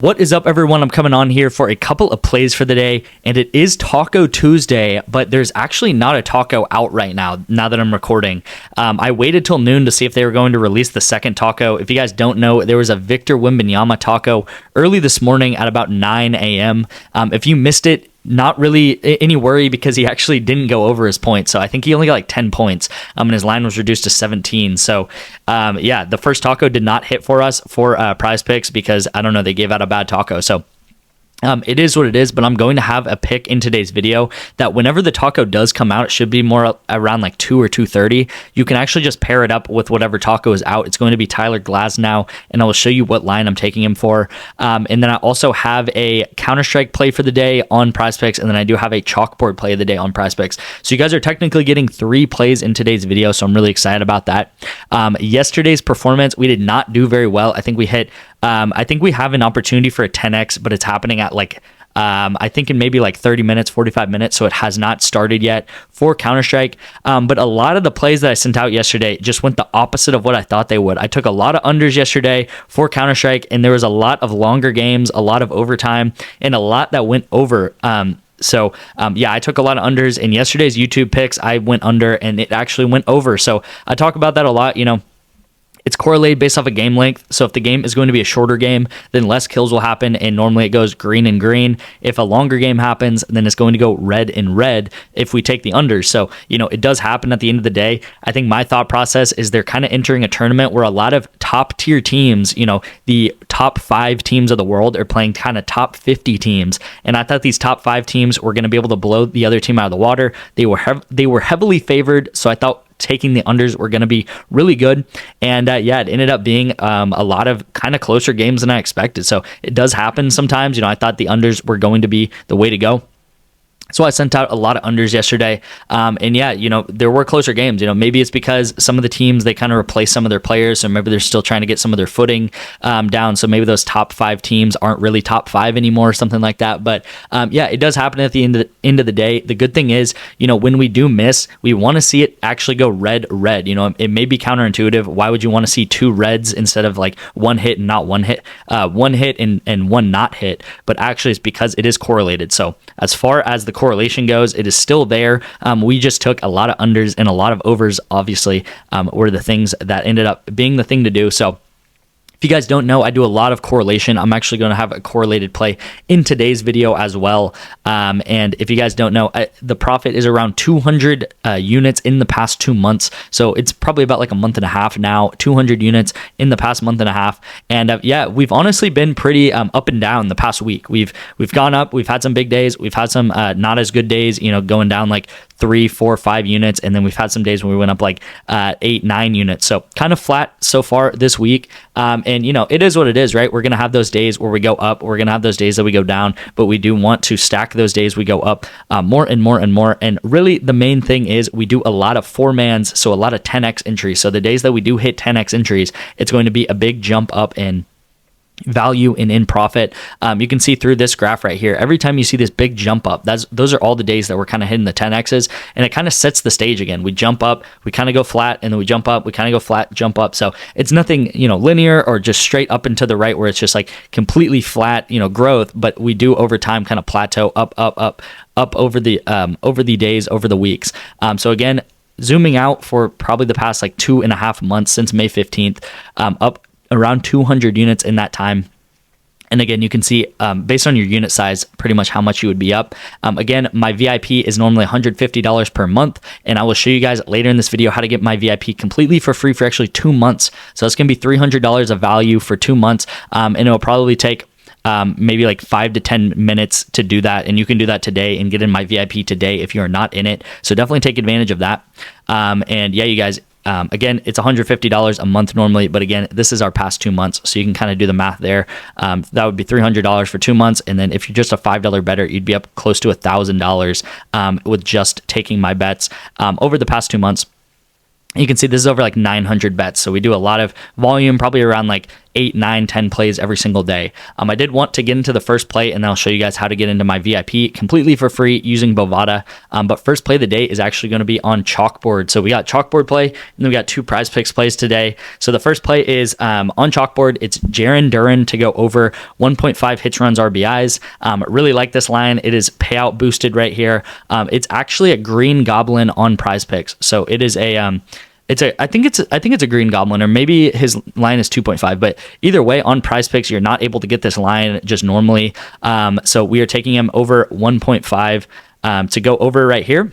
What is up, everyone? I'm coming on here for a couple of plays for the day, and it is Taco Tuesday, but there's actually not a taco out right now that I'm recording. I waited till noon to see if they were going to release the second taco. If you guys don't know, there was a Victor Wembanyama taco early this morning at about 9 a.m. If you missed it, not really any worry because he actually didn't go over his points. So I think he only got like 10 points, and his line was reduced to 17. So yeah, the first taco did not hit for us for PrizePicks because, I don't know, they gave out a bad taco. So it is what it is, but I'm going to have a pick in today's video that whenever the taco does come out, it should be more around like 2 or 2:30. You can actually just pair it up with whatever taco is out. It's going to be Tyler Glasnow, and I will show you what line I'm taking him for. And then I also have a Counter-Strike play for the day on PrizePicks, and then I do have a chalkboard play of the day on PrizePicks. So you guys are technically getting 3 plays in today's video, so I'm really excited about that. Yesterday's performance, we did not do very well. I think we hit I think we have an opportunity for a 10x, but it's happening at like I think in maybe like 30 minutes, 45 minutes, so it has not started yet for Counter-Strike. But a lot of the plays that I sent out yesterday just went the opposite of what I thought they would. I took a lot of unders yesterday for Counter-Strike, and there was a lot of longer games, a lot of overtime, and a lot that went over. So yeah, I took a lot of unders in yesterday's YouTube picks. I went under, and it actually went over. So I talk about that a lot, you know. It's correlated based off of game length. So if the game is going to be a shorter game, then less kills will happen, and normally it goes green and green. If a longer game happens, then it's going to go red and red if we take the unders. So, you know, it does happen at the end of the day. I think my thought process is they're kind of entering a tournament where a lot of top tier teams, you know, the top 5 teams of the world are playing kind of top 50 teams. And I thought these top 5 teams were going to be able to blow the other team out of the water. They were heavily favored. So I thought taking the unders were going to be really good, and yeah, it ended up being a lot of kind of closer games than I expected. So it does happen sometimes. You know, I thought the unders were going to be the way to go. So I sent out a lot of unders yesterday, and yeah, you know, there were closer games. You know, maybe it's because some of the teams, they kind of replaced some of their players, so maybe they're still trying to get some of their footing down. So maybe those top 5 teams aren't really top 5 anymore, or something like that. But yeah, it does happen at the end of the day. The good thing is, you know, when we do miss, we want to see it actually go red. You know, it may be counterintuitive. Why would you want to see 2 reds instead of like 1 hit and not 1 hit, 1 hit and 1 not hit? But actually, it's because it is correlated. So as far as the correlation goes, it is still there. We just took a lot of unders and a lot of overs, obviously, were the things that ended up being the thing to do. So if you guys don't know, I do a lot of correlation. I'm actually going to have a correlated play in today's video as well. And if you guys don't know, the profit is around 200 units in the past 2 months. So it's probably about like a month and a half now, 200 units in the past month and a half. And yeah, we've honestly been pretty up and down the past week. We've gone up. We've had some big days. We've had some not as good days, you know, going down like 3, 4, 5 units, and then we've had some days when we went up like 8, 9 units. So kind of flat so far this week. And you know, it is what it is, right? We're gonna have those days where we go up. We're gonna have those days that we go down, but we do want to stack those days we go up more and more and more. And really, the main thing is we do a lot of 4-mans, so a lot of 10x entries. So the days that we do hit 10x entries, it's going to be a big jump up in value and in profit. You can see through this graph right here, every time you see this big jump up, those are all the days that we're kind of hitting the 10x's, and it kind of sets the stage again. We jump up, we kind of go flat, and then we jump up, we kind of go flat, jump up. So it's nothing, you know, linear or just straight up and to the right where it's just like completely flat, you know, growth, but we do over time kind of plateau up over the days, over the weeks. So again, zooming out for probably the past like 2.5 months since May 15th, up around 200 units in that time. And again, you can see based on your unit size, pretty much how much you would be up. Again, my VIP is normally $150 per month, and I will show you guys later in this video how to get my VIP completely for free for actually 2 months. So it's going to be $300 of value for 2 months, and it will probably take maybe like 5 to 10 minutes to do that, and you can do that today and get in my VIP today if you're not in it. So definitely take advantage of that. And yeah, you guys, again, it's $150 a month normally, but again, this is our past 2 months, so you can kind of do the math there. That would be $300 for 2 months, and then if you're just a $5 bettor, you'd be up close to $1,000 with just taking my bets over the past 2 months. You can see this is over like 900 bets. So we do a lot of volume, probably around like 8, 9, 10 plays every single day. I did want to get into the first play, and then I'll show you guys how to get into my VIP completely for free using Bovada. But first play of the day is actually going to be on Chalkboard. So we got Chalkboard play, and then we got 2 PrizePicks plays today. So the first play is on Chalkboard. It's Jaron Duran to go over 1.5 hits, runs, RBIs. Really like this line. It is payout boosted right here. It's actually a green goblin on PrizePicks. So it is I think it's a green goblin, or maybe his line is 2.5, but either way on PrizePicks, you're not able to get this line just normally. So we are taking him over 1.5 to go over right here.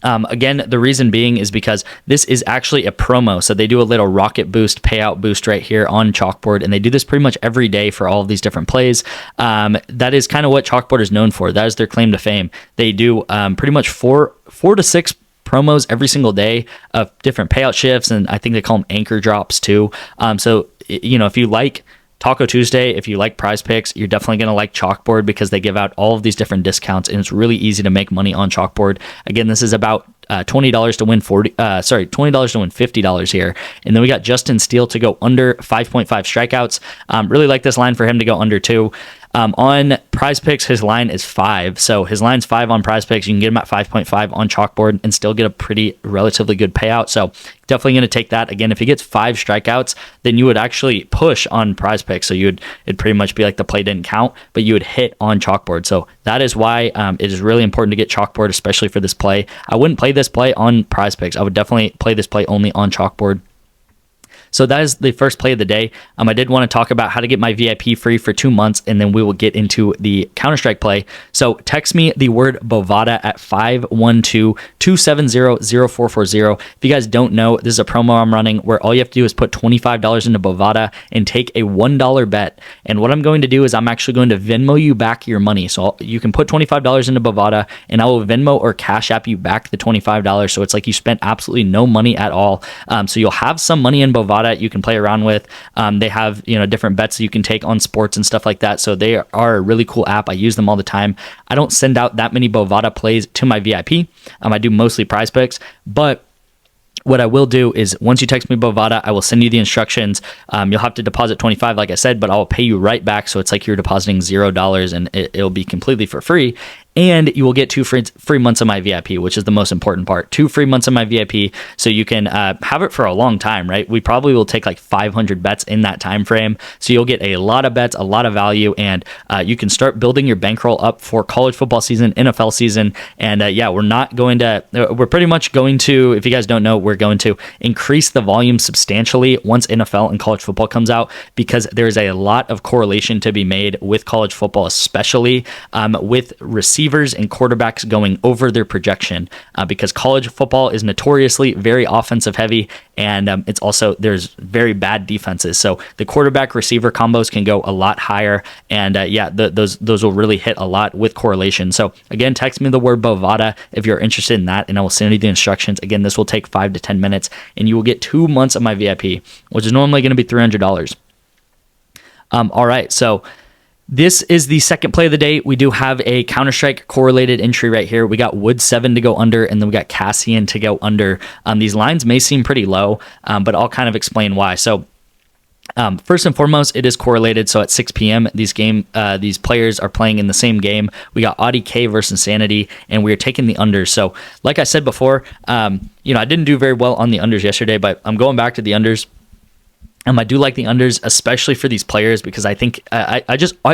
Again, the reason being is because this is actually a promo. So they do a little rocket boost, payout boost right here on Chalkboard, and they do this pretty much every day for all of these different plays. That is kind of what Chalkboard is known for. That is their claim to fame. They do pretty much four to six promos every single day of different payout shifts, and I think they call them anchor drops too. So, if you like Taco Tuesday, if you like PrizePicks, you're definitely going to like Chalkboard because they give out all of these different discounts, and it's really easy to make money on Chalkboard. Again, this is about $20 to win $20 to win $50 here. And then we got Justin Steele to go under 5.5 strikeouts. Really like this line for him to go under too. On PrizePicks, his line is 5. So his line's 5 on PrizePicks. You can get him at 5.5 on Chalkboard and still get a pretty relatively good payout. So definitely going to take that. Again, if he gets 5 strikeouts, then you would actually push on PrizePicks. So it'd pretty much be like the play didn't count, but you would hit on Chalkboard. So that is why it is really important to get Chalkboard, especially for this play. I wouldn't play this play on PrizePicks. I would definitely play this play only on Chalkboard. So that is the first play of the day. I did want to talk about how to get my VIP free for 2 months, and then we will get into the Counter-Strike play. So text me the word Bovada at 512-270-0440. If you guys don't know, this is a promo I'm running where all you have to do is put $25 into Bovada and take a $1 bet. And what I'm going to do is I'm actually going to Venmo you back your money. So you can put $25 into Bovada, and I will Venmo or Cash App you back the $25. So it's like you spent absolutely no money at all. So you'll have some money in Bovada you can play around with. They have different bets that you can take on sports and stuff like that. So they are a really cool app. I use them all the time. I don't send out that many Bovada plays to my VIP. I do mostly PrizePicks, but what I will do is once you text me Bovada, I will send you the instructions. You'll have to deposit $25, like I said, but I'll pay you right back. So it's like you're depositing $0 and it'll be completely for free. And you will get 2 free months of my VIP, which is the most important part. 2 free months of my VIP, so you can have it for a long time, right? We probably will take like 500 bets in that time frame. So you'll get a lot of bets, a lot of value, and you can start building your bankroll up for college football season, NFL season. And we're pretty much going to, if you guys don't know, we're going to increase the volume substantially once NFL and college football comes out, because there's a lot of correlation to be made with college football, especially with receivers and quarterbacks going over their projection, because college football is notoriously very offensive heavy, and it's also there's very bad defenses. So the quarterback receiver combos can go a lot higher, and those will really hit a lot with correlation. So again, text me the word Bovada if you're interested in that, and I will send you the instructions. Again, this will take 5 to 10 minutes, and you will get 2 months of my VIP, which is normally going to be $300. All right, so this is the second play of the day. We do have a Counter-Strike correlated entry right here. We got Wood 7 to go under, and then we got Cassian to go under. These lines may seem pretty low, but I'll kind of explain why. So first and foremost, it is correlated. So at 6 p.m., these players are playing in the same game. We got Audi K versus Sanity, and we are taking the unders. So like I said before, I didn't do very well on the unders yesterday, but I'm going back to the unders. I do like the unders, especially for these players, because I think I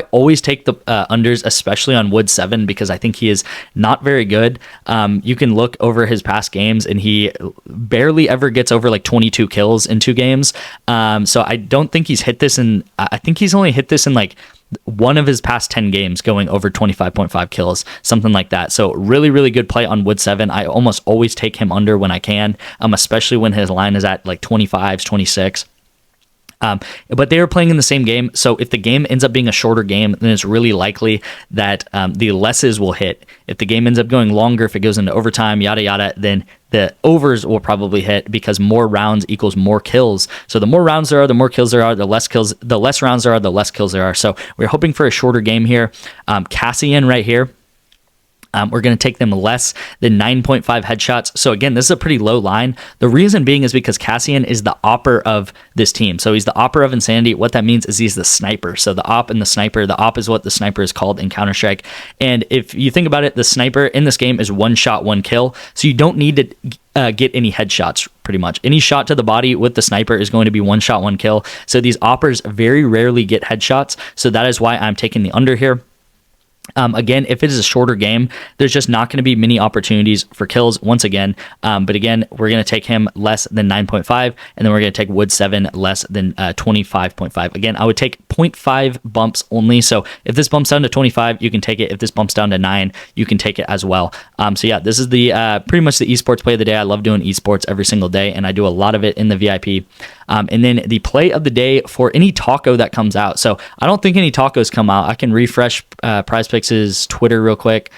always take the unders, especially on Wood 7, because I think he is not very good. You can look over his past games, and he barely ever gets over like 22 kills in 2 games. So I don't think he's hit this I think he's only hit this in like one of his past 10 games, going over 25.5 kills, something like that. So really, really good play on Wood 7. I almost always take him under when I can, especially when his line is at like 25s, 26. But they are playing in the same game, so if the game ends up being a shorter game, then it's really likely that the lesses will hit. If the game ends up going longer, if it goes into overtime, yada yada, then the overs will probably hit, because more rounds equals more kills. So the more rounds there are, the more kills there are. The less rounds there are, the less kills there are. So we're hoping for a shorter game here. Cassian right here. We're going to take them less than 9.5 headshots. So again, this is a pretty low line. The reason being is because Cassian is the opper of this team. So he's the opper of Insanity. What that means is he's the sniper. So the op and the sniper, the op is what the sniper is called in Counter-Strike. And if you think about it, the sniper in this game is one shot, one kill. So you don't need to get any headshots pretty much. Any shot to the body with the sniper is going to be one shot, one kill. So these oppers very rarely get headshots. So that is why I'm taking the under here. Again, if it is a shorter game, there's just not going to be many opportunities for kills once again. But again, we're going to take him less than 9.5, and then we're going to take Wood 7 less than 25.5. Again, I would take 0.5 bumps only. So if this bumps down to 25, you can take it. If this bumps down to 9, you can take it as well. So yeah, this is the pretty much the esports play of the day. I love doing esports every single day, and I do a lot of it in the VIP. And then the play of the day for any taco that comes out. So I don't think any tacos come out. I can refresh PrizePicks' Twitter real quick.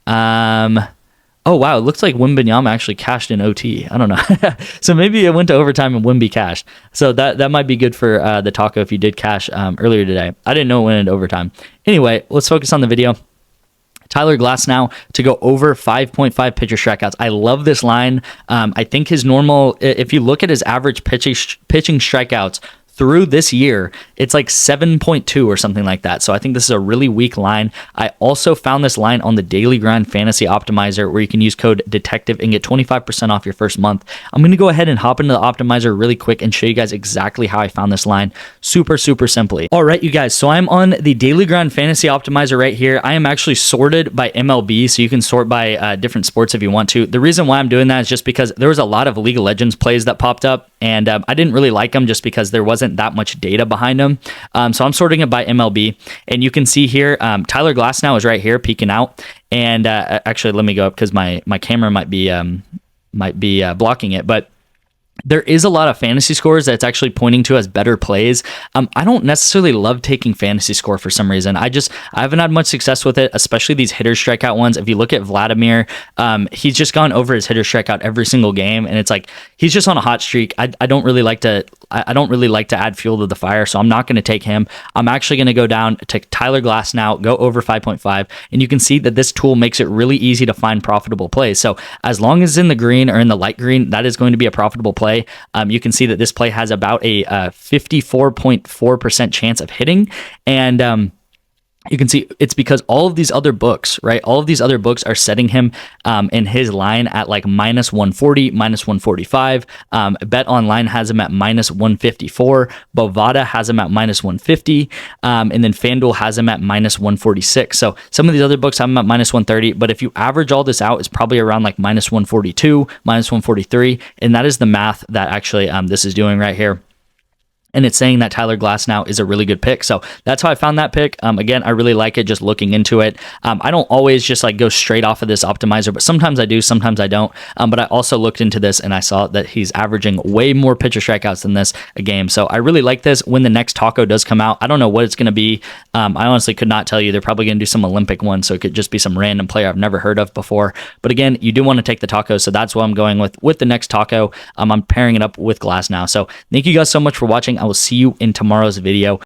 Oh, wow. It looks like Wembanyama actually cashed in OT. I don't know. So maybe it went to overtime and Wemby cashed. So that might be good for the taco if you did cash earlier today. I didn't know it went into overtime. Anyway, let's focus on the video. Tyler Glasnow to go over 5.5 pitcher strikeouts. I love this line. I think his normal, if you look at his average pitching strikeouts through this year, it's like 7.2 or something like that. So I think this is a really weak line. I also found this line on the Daily Grind Fantasy Optimizer where you can use code DETECTIVE and get 25% off your first month. I'm going to go ahead and hop into the optimizer really quick and show you guys exactly how I found this line super simply. All right, you guys. So I'm on the Daily Grind Fantasy Optimizer right here. I am actually sorted by MLB, so you can sort by different sports if you want to. The reason why I'm doing that is just because there was a lot of League of Legends plays that popped up, and I didn't really like them just because there wasn't that much data behind them. So I'm sorting it by MLB, and you can see here Tyler Glasnow is right here peeking out. And actually, let me go up because my camera might be blocking it, but there is a lot of fantasy scores that's actually pointing to as better plays. I don't necessarily love taking fantasy score for some reason. I haven't had much success with it, especially these hitter strikeout ones. If you look at Vladimir, he's just gone over his hitter strikeout every single game, and it's like he's just on a hot streak. I don't really like to add fuel to the fire, so I'm not going to take him. I'm actually going to go down to Tyler Glasnow, go over 5.5, and you can see that this tool makes it really easy to find profitable plays. So as long as it's in the green or in the light green, that is going to be a profitable play. You can see that this play has about a 54.4% chance of hitting, and you can see it's because all of these other books, right? All of these other books are setting him in his line at like minus 140, minus 145. Bet Online has him at minus 154. Bovada has him at minus 150. And then FanDuel has him at minus 146. So some of these other books have him at minus 130. But if you average all this out, it's probably around like minus 142, minus 143. And that is the math that actually this is doing right here. And it's saying that Tyler Glasnow is a really good pick. So that's how I found that pick. Again, I really like it just looking into it. I don't always just like go straight off of this optimizer, but sometimes I do, sometimes I don't. But I also looked into this and I saw that he's averaging way more pitcher strikeouts than this a game. So I really like this. When the next taco does come out, I don't know what it's going to be. I honestly could not tell you. They're probably going to do some Olympic one, so it could just be some random player I've never heard of before. But again, you do want to take the taco, so that's what I'm going with the next taco. I'm pairing it up with Glasnow. So thank you guys so much for watching. I will see you in tomorrow's video.